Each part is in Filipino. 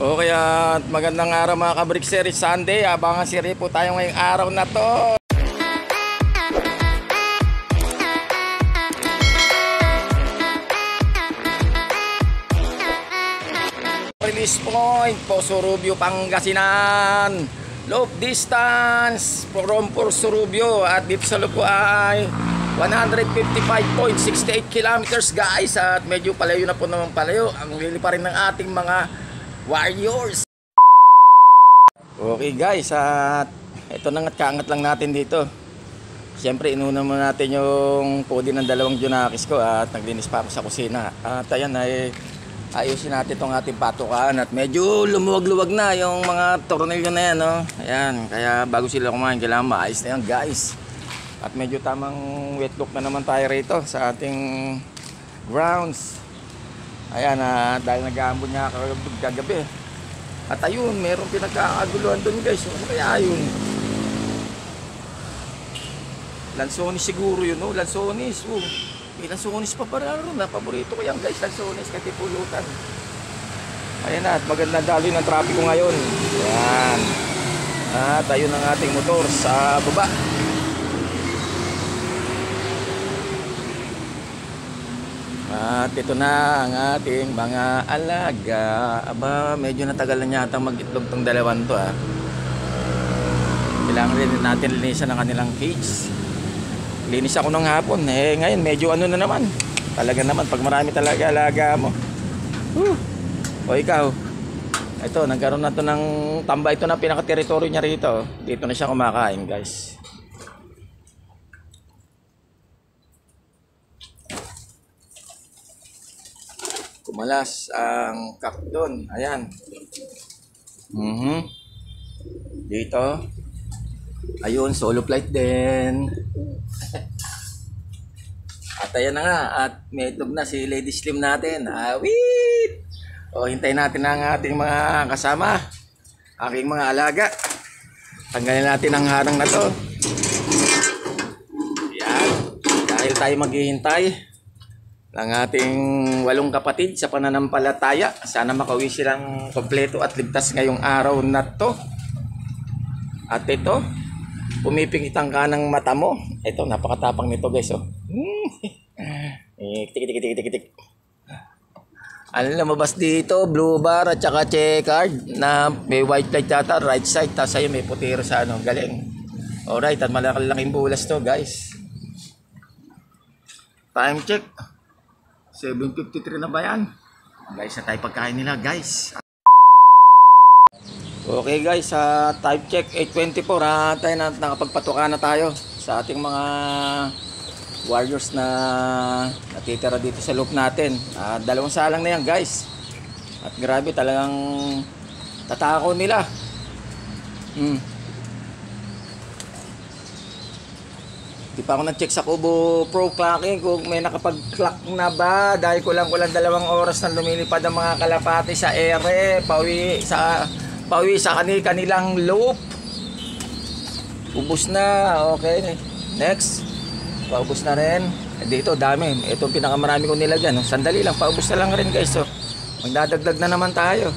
Okay, at magandang araw mga kabrikseri. Sunday, abangan si Ray po tayo ngayong araw na to. Release point po, Surubio, Pangasinan. Loop distance from Surubio, at dito sa loob po ay 155.68 kilometers guys. At medyo palayo na po naman, palayo. Ang lili pa rin ng ating mga warriors. Okay guys, at ito na nga't kaangat lang natin dito. Siyempre inuna muna natin yung pudi ng dalawang Junakis ko at naglinis pa ako sa kusina. At ayan, ay ayusin natin itong ating patukaan. At medyo lumuwag-luwag na yung mga tornilyo na yan, no? Ayan, kaya bago sila kumain kailangan maayos na yan guys. At medyo tamang wet look na naman tayo rito sa ating grounds. Ayan, dahil nag-aambon nga kagabi. At ayun, meron pinagkakaguluhan doon guys. Ano kaya yun? Lansones siguro yun, no? Lansones. May lansones pa para ron. Paborito ko yan guys, lansones, katipulutan. Ayan na, at maganda daloy ng trapiko ngayon. Ayan. At ayun ang ating motor sa baba. At ito na ang ating mga alaga. Aba, medyo natagal na yata mag-itlog tong dalawan to Kailangan rin natin linisan ang kanilang cage. Linis ako ng hapon. Ngayon medyo ano na naman. Talaga naman, pag marami talaga alaga mo. O ikaw. Ito, nagkaroon na to ng tamba. Ito na pinaka-teritoryo niya rito. Dito na siya kumakain guys. Kumalas ang kakdon. Ayan. Dito. Ayun, solo flight din. At ayan na nga. At may itlog na si Lady Slim natin. Awit! O, hintayin natin ang ating mga kasama. Aking mga alaga. Tanggalin natin ang harang na to. Ayan. Dahil tayo maghihintay ng ating 8 kapatid sa pananampalataya. Sana makauwi silang kompleto at ligtas ngayong araw na to. At ito, pumipingit ang kanang mata mo. Ito, napakatapang nito guys. Tik. Ano lumabas dito? Blue bar at saka checkered na may white light yata, right side. Tapos ayun, may putiro sa ano. Galing. Alright, at malaking bulas to guys. Time check. 7:53 na ba yan? Guys, na tayo pagkain nila guys. Okay guys, time check 8:24. Tayo na, nakapagpatuka na tayo sa ating mga warriors na natitira dito sa loop natin. 2 salang na yan guys. At grabe, talagang tatako nila. Di pa ako nag-check sa Kubo Pro Clocking kung may nakapag-clock na ba, dahil kulang 2 oras na lumilipad ang mga kalapati sa ere, pauwi sa kanilang loop. Ubus na. Okay, next. Paubos na rin. Dito dami, itong pinakamarami ko nilagyan. Sandali lang, paubos na lang rin guys. Magdadagdag na naman tayo.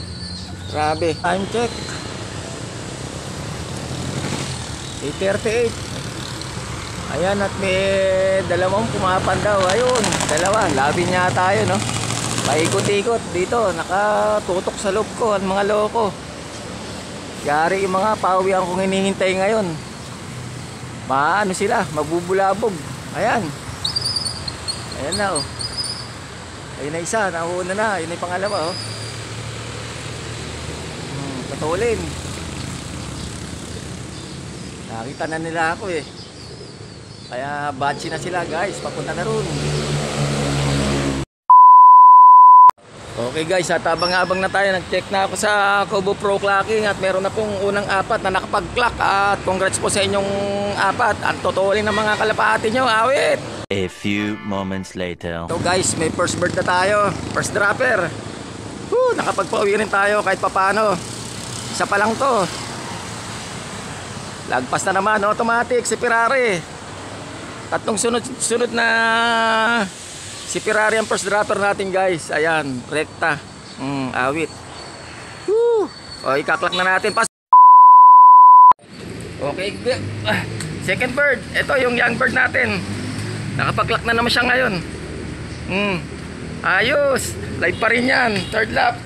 Grabe. Time check 8:38. Ayan, at may 2 pumapan daw. Ayun, 2. Labi niya tayo, no? Paikot-ikot dito. Nakatutok sa loob ko ang mga loko. Yari yung mga pawian kong hinihintay ngayon. Paano sila? Mabubulabog. Ayan. Ayan na, Ayun na isa. Nauna na. Ayun na yung pangalawa, Patulin. Nakita na nila ako, Kaya batsi na sila guys, papunta na ron. Okay guys, at abang-abang na tayo. Nag-check na ako sa Kubo Pro Clocking at meron na pong unang 4 na nakapag-clock. At congrats po sa inyong 4. Ang totoo ng mga kalapati nyo, awit! A few moments later. So guys, may first bird na tayo. First dropper. Nakapagpauwi rin tayo kahit papano. Isa pa lang to. Lagpas na naman, automatic si Ferrari. Tatlong sunod na si Ferrari ang first dropper natin guys. Ayan, rekta. Awit. Woo! O, ikaklak na natin. Okay, second bird. Ito yung young bird natin. Nakapaklak na naman siya ngayon. Ayos. Live pa rin yan. Third lap.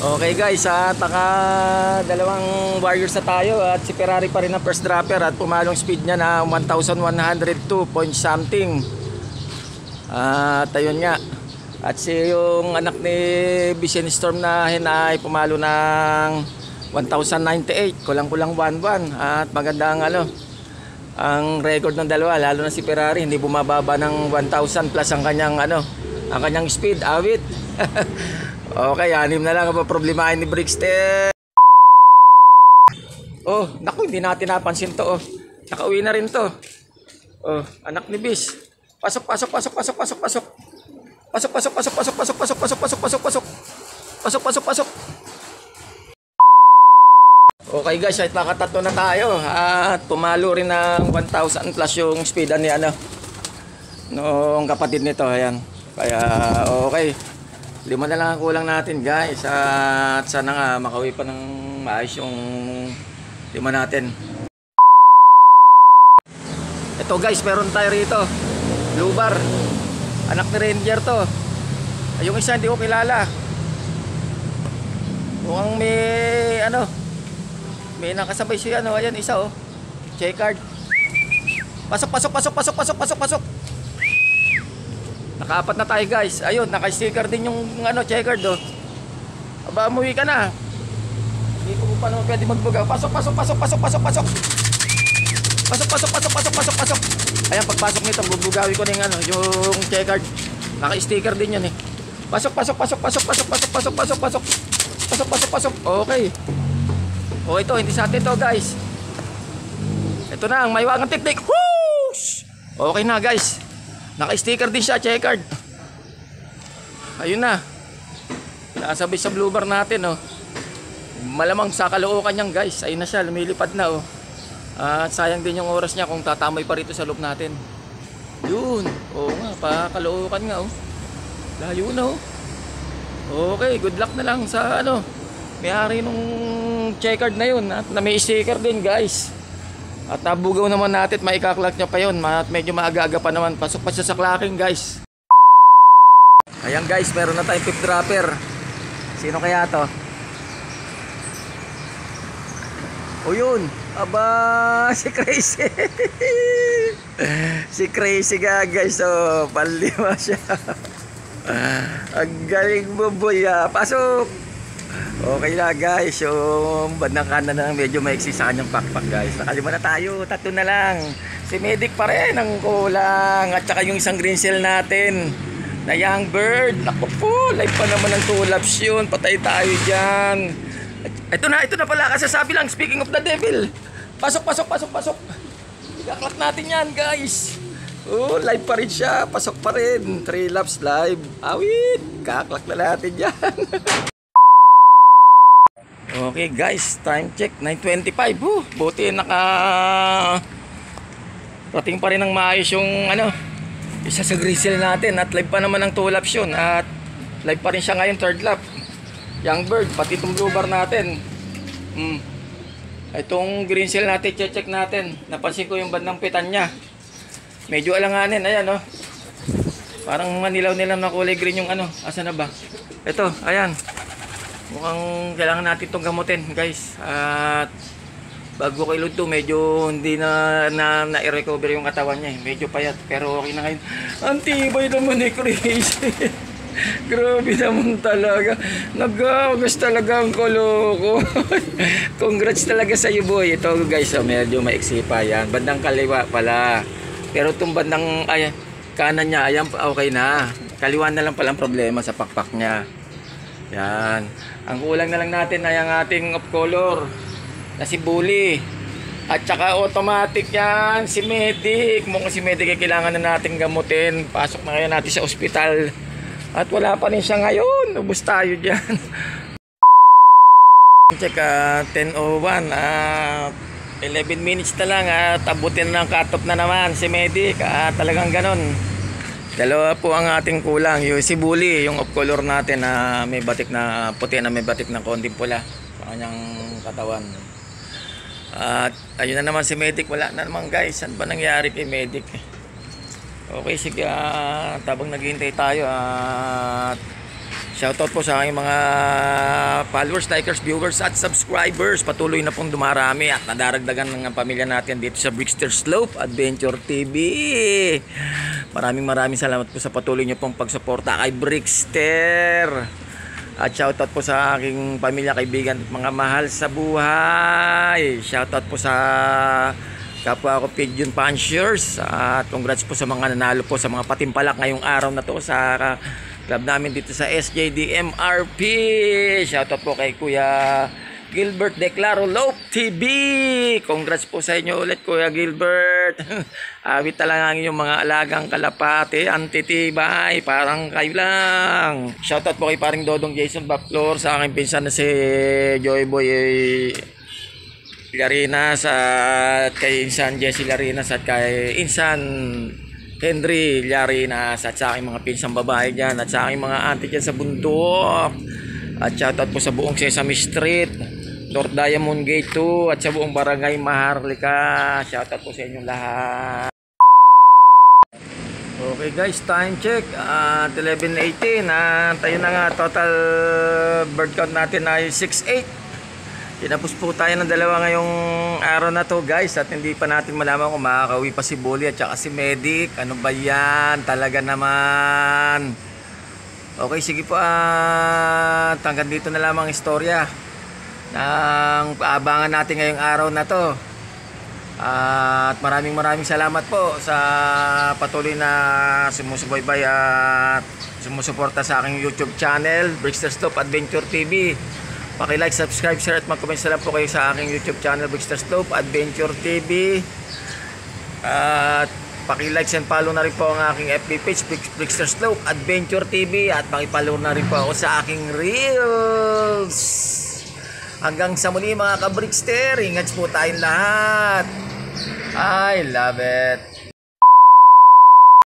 Okay guys, dalawang warriors na tayo at si Ferrari pa rin ang first dropper at pumalong speed niya na 1,102 point something. At ayun nga. At yung anak ni Vision Storm na ay pumalo ng 1,098, kulang-kulang 1-1 at maganda ang record ng dalawa, lalo na si Ferrari hindi bumababa ng 1,000 plus ang kanyang speed, awit. Okay, 6 na lang ang problemahin ni Brixter. Oh, naku, hindi natin napansin to. Nakauwi na rin to. Oh, anak ni Bis. Pasok. Pasok. Okay guys, ay nakatatlo na tayo at pumalo rin ng 1,000 plus yung speedan ni nung kapatid nito, ayan. Kaya okay. 5 na lang ang kulang natin guys at sana nga makauwi pa ng maayos yung 5 natin. Ito guys, meron tayo rito blue bar, anak ni Ranger to. Yung isa hindi ko kilala, mukhang may nakasabay siya, ayan isa checkered. Pasok. Nakaapat na tayo guys. Ayun, naka-sticker din yung checkered Aba, umuwi ka na. Hindi ko pa naman pwede magbugaw. Pasok. Ayan, pagpasok nito, bubugawi ko ng yung checkered. Naka-sticker din yan Pasok. Okay. O ito, hindi sa atin to guys. Ito na ang maiwagang teknik. Whoosh! Okay na guys. Naka-sticker din siya, checkered. Ayun na. Nasabay sa blue bar natin Malamang sa kalookan niyang guys. Ayun na siya, lumilipad na At sayang din yung oras niya kung tatamay pa rito sa loop natin. Yun. Oo nga, pakalookan nga Layo na Okay, good luck na lang sa may-ari nung checkered na yun at na may sticker din guys. At nabugaw naman natin, maikaklak niya pa yun at medyo maaga-aga pa naman. Pasok pa siya sa clacking guys. Ayan guys, meron na tayong 5th dropper. Sino kaya to? O yun, aba, si Crazy. Si Crazy nga guys, palima siya. Ang galing mo boy Pasok. Okay na guys, yung bandang kanan na medyo maiksi sa kanyang pakpak guys. Nakalima na tayo, 3 na lang. Si Medic pa rin ang kulang. At saka yung isang green cell natin na young bird. Naku po, live pa naman ng 2 laps yun. Patay tayo dyan. Ito na pala, kasasabi lang, speaking of the devil. Pasok. Ikaklak natin yan guys. Oh, live pa rin siya, pasok pa rin. 3 laps live. Awit, kaklak na natin yan. Okay guys, time check 9:25. Buti rating pa rin ng maayos yung isa sa grisel natin at live pa naman ng 2 laps yun at live pa rin siya ngayon 3rd lap. Young bird, pati itong blue bar natin. Itong green cell natin, check natin. Napansin ko yung bandang pitan niya. Medyo alanganin, ayan parang manilaw-nilaw na kulay green yung asa na ba? Ito, ayan. Mukhang kailangan natin itong gamutin guys. At bago ko ilod to, medyo hindi na-recover yung katawan niya medyo payat, pero okay na ngayon. Antibay naman Crazy. Grabe naman talaga. Nagagas talaga ang kulo ko. Congrats talaga sa iyo boy. Ito guys, medyo maiksi pa yan. Bandang kaliwa pala. Pero itong bandang kanan niya, ayan, okay na. Kaliwa na lang pala ang problema sa pakpak niya. Yan. Ang kulang na lang natin ay ang ating off color na si Bully. At saka automatic yan, si Medic. Mukhang si Medic ay kailangan na natin gamutin. Pasok na ngayon natin sa ospital. At wala pa rin siya ngayon. Ubus tayo dyan. Check 10:01. 11 minutes na lang at abutin ng cut-off na naman si Medic. Talagang ganon. Dalawa po ang ating kulang. Yung si Bully, yung off color natin na may batik na puti na may batik ng konting pula sa kanyang katawan. At ayun na naman si Medic. Wala na naman guys. Saan ba nangyari kay Medic? Okay, sige. Tabang naghihintay tayo. At shoutout po sa aking mga followers, likers, viewers at subscribers. Patuloy na pong dumarami at nadaragdagan ng pamilya natin dito sa Brickster Slope Adventure TV. Maraming salamat po sa patuloy nyo pong pagsuporta kay Brickster. At shoutout po sa aking pamilya, kaibigan at mga mahal sa buhay. Shoutout po sa kapwa ko Pigeon Punchers. At congrats po sa mga nanalo po sa mga patimpalak ngayong araw na to sa club namin dito sa SJDMRP. Shoutout po kay Kuya Gilbert Declaro Lope TV. Congrats po sa inyo ulit Kuya Gilbert. Awit talaga ang inyong mga alagang kalapate, antitibay, parang kayo lang. Shoutout po kay paring Dodong Jason Baclor, sa aking pinsan na si Joy Boy Larinas, at kay Insan Jessie Larinas, at kay Insan Henry Larinas, at sa aking mga pinsang babae dyan, at sa aking mga auntie dyan sa bundok. At shoutout po sa buong Sesame Street, North Diamond Gate 2, at sa buong Barangay Maharlika. Shoutout po sa inyong lahat. Okay guys, time check at 11:18. Tayo na nga, total bird count natin ay 6-8. Tinapos po tayo ng dalawa ngayong araw na to guys, at hindi pa natin malaman kung makakauwi pa si Bully at saka si Medic. Ano ba yan? Talaga naman. Okay, sige po, hanggang dito na lamang istorya ng paabangan natin ngayong araw na to. At maraming salamat po sa patuloy na sumusubaybay at sumusuporta sa aking YouTube channel, Brickster Slope Adventure TV. Paki-like, subscribe, share at mag-comment na lang po kayo sa aking YouTube channel, Brickster Slope Adventure TV. At paki-like and follow na rin po ang aking FB page, Brickster Slope Adventure TV. At paki-follow na rin po ako sa aking Reels. Hanggang sa muli mga ka-Brickster, ingat po tayong lahat. I love it.